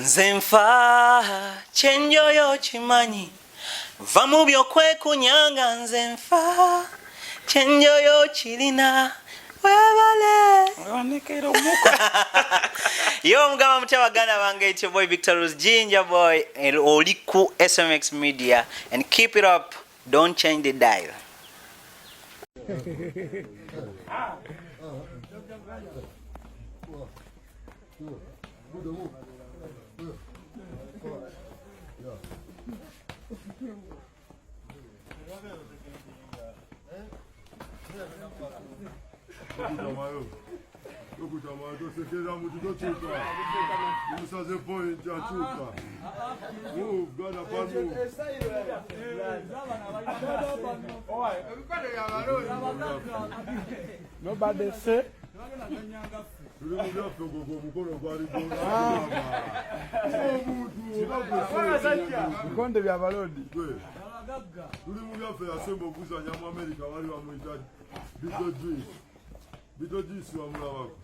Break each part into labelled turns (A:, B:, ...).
A: Nzenfa chenjoyo chimanyi vamu byokwekunyanga nzenfa chenjoyo chilina webale yo mugama mutawagana bange, it's your boy Victor's Ginger Boy Oliku SMX Media, and keep it up, don't change the dial.
B: Nobody say. Konde vya balodi.
C: Tuli mu byafe yasembo kuzanya mu America bali bamuyita Bidodis wa mulabako.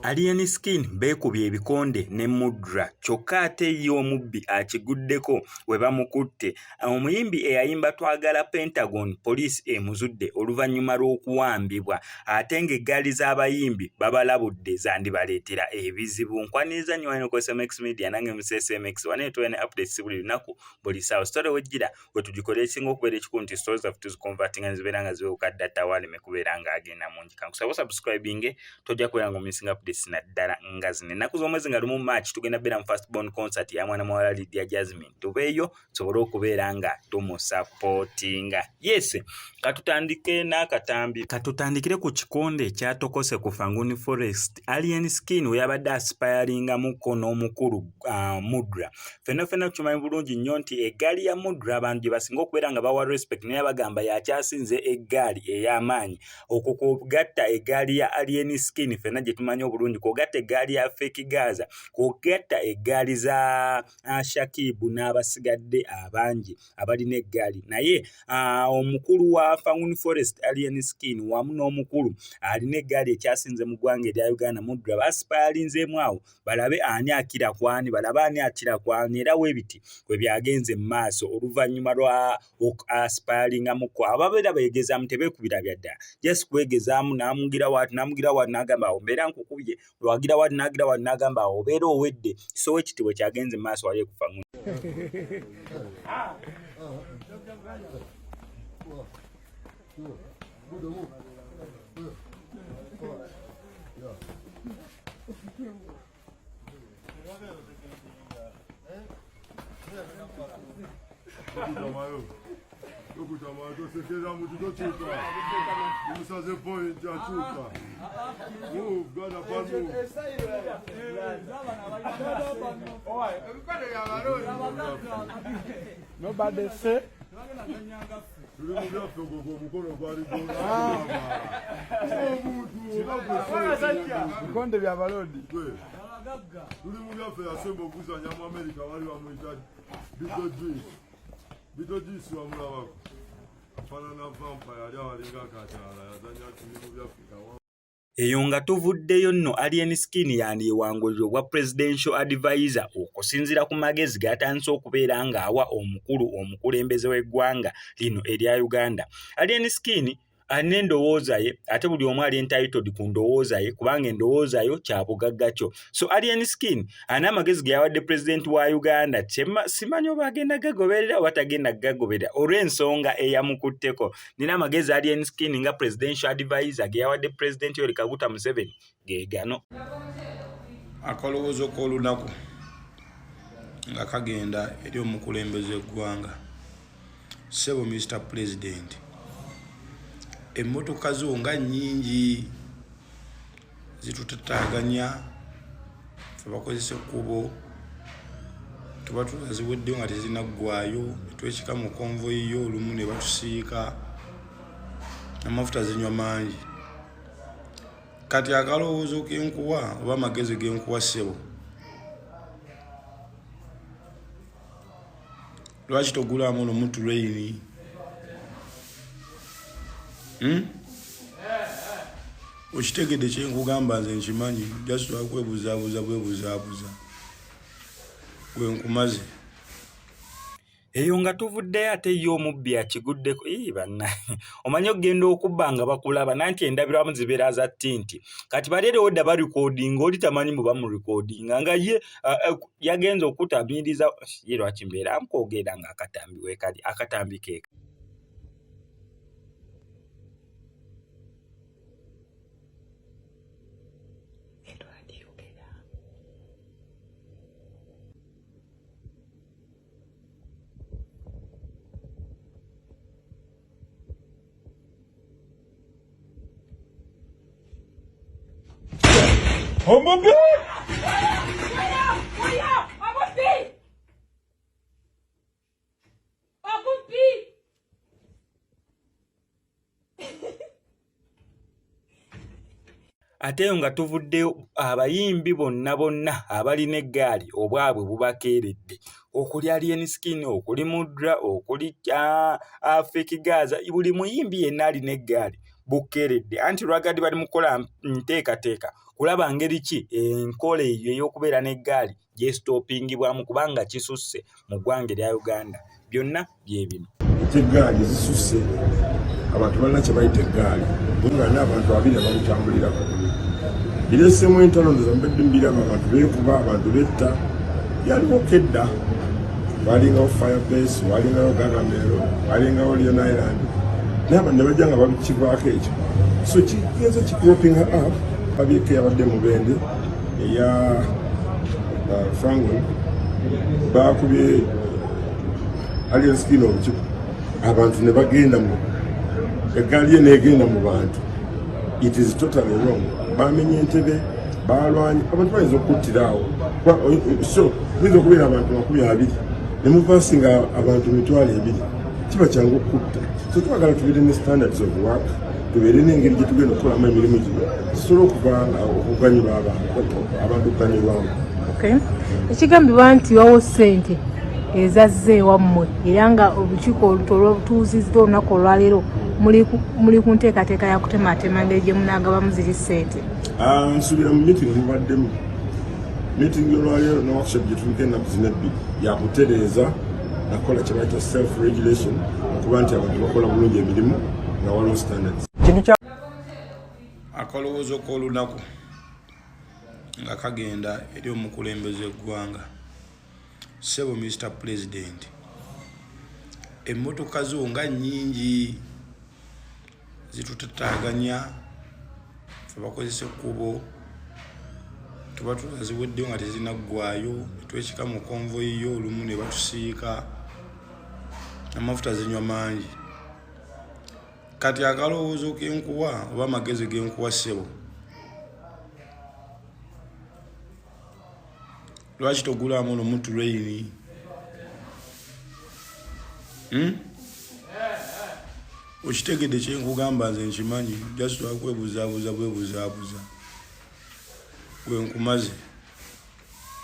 D: Alien Skin beekubye ebikonde ne Mudra kyokka ate ye Omubbi Akiguddekko we bamukutte. Omuyimbi eyayimba twagala Pentagon police emuzudde oluvannyuma lw'okuwambibwa ate ng'eggaali z'abayimbi babalabudde zandibaleetera ebizibu. Nkwaniriza nnyo wano ku SMX Media nange mu SMX waneetwa ne updates buli lunaku buli ssaawa. Story wejjira we tugikola ekisinga okubeera ekikulu nti stories of tuziconverting nga zibeera nga ziwewuka data wale mekubeera nga agenda mungi. Kankusaba subscribing tojja kubeera nga missing updates na ddala nga zino. Ennaku z'omwezi nga lumu March tugenda beera mu first born concert ya mwana muwala Lydia Jasmine. Tubeeyo tusobole okubeera nga tumusupportinga. Yes, katutandike n'akatambi. Katutandikire ku kikonde ekyatokose ku Fanguni Forest. Alien Skin we yabadde aspiringa muko n'omukulu Mudra. Fenofena tumanyi bulungi nnyo nti eggaali ya Mudra abantu gye basinga okubeera nga bawa respect naye bagamba yakyasinze eggaali ey'amaanyi okukugatta eggaali ya Alien Skin. Fena gye tumanyi obulungi kugatta eggaali ya Fake Gaza, kugatta eggaali za Shakibu n'abasigadde abangi abalina eggaali. Naye omukulu wa Fanguni Forest Alien Skin wamu n'omukulu alina eggaali ekyasinze mu ggwanga erya Uganda Mudra basipayalinzeemu awo balabe ani akira kwani, balabe ani akira kwani, era weebiti we byagenze mu maaso oluvannyuma lwa aspiringamuko. Ababeera beegezaamu tebeekubira bya ddala, just kwegezaamu n'amugira wati n'agamba awo mbeera nkukubye, lwagira wati n'agamba awo obeera owedde. So ekitibwe kyagenze mu maaso wali kufa mu
B: Nobody say. Konde vya balodi.
C: Tuli mu byafe yasembo kuzanya mu America bali bamuyita Bidodis wa mulabako. Fanana vampire ali abalinga akakyala yazanya tuli mu by'Afrika.
D: Eyo nga tuvuddeyo nno Alien Skin yandiwangulirwa obwa presidential advisor okusinziira ku magezi gatandise okubeera ng'awa omukulembeze w'eggwanga lino erya Uganda. Alien Skin alina endowooza ye ate buli omu ali entitled ku ndowooza ye kubanga endowooza yo kya bugagga kyo. So Alien Skin alina amagezi ge yawadde president wa Uganda simanyi oba agenda gagoberera oba tagenda gagoberera olw'ensonga eyamukutteko. Nina amagezi Alien Skin nga presidential advisor ge yawadde president Yoweri Kaguta Museveni ge gano.
E: Akalowoozo k'olunaku nga kagenda eri omukulembeze eggwanga. Sebo Mr. President, emmotoka zo nga nnyingi zitutataganya ffe bakozesa ekkubo tuba tulaziweddeo nga tezinaggwayo netwekika mu konvoyi yo olumu ne batusiika amafuta zinywa mangi. Kati akalowoozo kenkuwa oba amagezi genkuwa ssebo, lwaki togulamu olumu tulaini Okitegedde kye nkugamba nze nkimanyi just lwakwebuzaabuza bwebuzaabuza bwe nkumaze.
D: Eyo nga tuvuddeyo ate ye omubbi akiguddeko banna omanyi okugenda okubba nga bakulaba nanti endabirwamu zibeera za tinti kati baleerewo dda barikoodinga oli tamanyi muba mu rikoodinga nga ye yagenza okutamiriza ye lwaki mbeera amukoogera nga akatambiwe kali akatambi keeka.
C: Omubbi!
D: Ate nga tuvuddeyo abayimbi bonna abalina eggaali obwabwe bubakeeredde okuli Alien Skin okuli Mudra okuli Gaza buli muyimbi yenna alina eggaali bukeeredde anti Ragga bali mukola nteekateeka kulaba ngeri ki enkola eyo ey'okubeera n'eggaali gyesitoopingibwamu kubanga kisusse mu ggwanga erya Uganda byonna bye bino.
C: Eggaali zisusse abantu balina kye bayita eggaali nga n'abantu babiri abalitambulirako bireesemu entalo ndoza mbedde mbiraba abantu beekuba abantu betta yaliwo kedda walingawo Firebase walingawo Gagamero walingawo Lion Island naye abantu ne bajja nga babikivaako ekyo so kigenza kikropinga up babyeko yabadde mu bende eya Frangon bakubye Alien Skin obukiku abantu ne bagenda mu eggaali ye neegenda mu bantu. It is totally wrong. Bamenye entebe balwanyi abantu bayinza okuttirawo so muyinza okubeera abantu 20 ne muvasinga abantu 200 kiba kyangu okutta so twagala tubeere ne standards of work tubeere n'engeri gye tugenda okukolamu emirimu gino tusobole okuvanga okuganyulwa abantu okuganyulwamu.
F: Ekigambibwa nti wawo ssente ezazze ewammwe era nga obukiiko olw'obutuuzizza olunaku olwaleero muli ku nteekateeka ya kutematema ngeri gye munaagabamu ziri ssente.
C: Nsuubira mu meeting mubaddemu meeting olwaleero ne workshop gye tuliko ennaku zino ebbiri yakutereeza nakola kye bayita self regulation okuba nti abantu bakola bulungi emirimu nga waliwo standards.
E: Akalowoozo k'olunaku nga kagenda eri omukulembeze eggwanga. Sebo Mr. President, emmotoka zo nga nnyingi zitutaaganya ffe bakozesa ekkubo tuba tulaziweddeo nga tezinaggwaayo netwekika mu konvoyi yo olumu ne batusiika amafuta zinywa mangi. Kati akalowoozo kenkuwa oba amagezi genkuwa Sebo, lwaki togulamu no mutu raini? Okitegedde kye nkugamba nze nkimanyi just lwakwebuzaabuza bwebuzaabuza bwe nkumaze.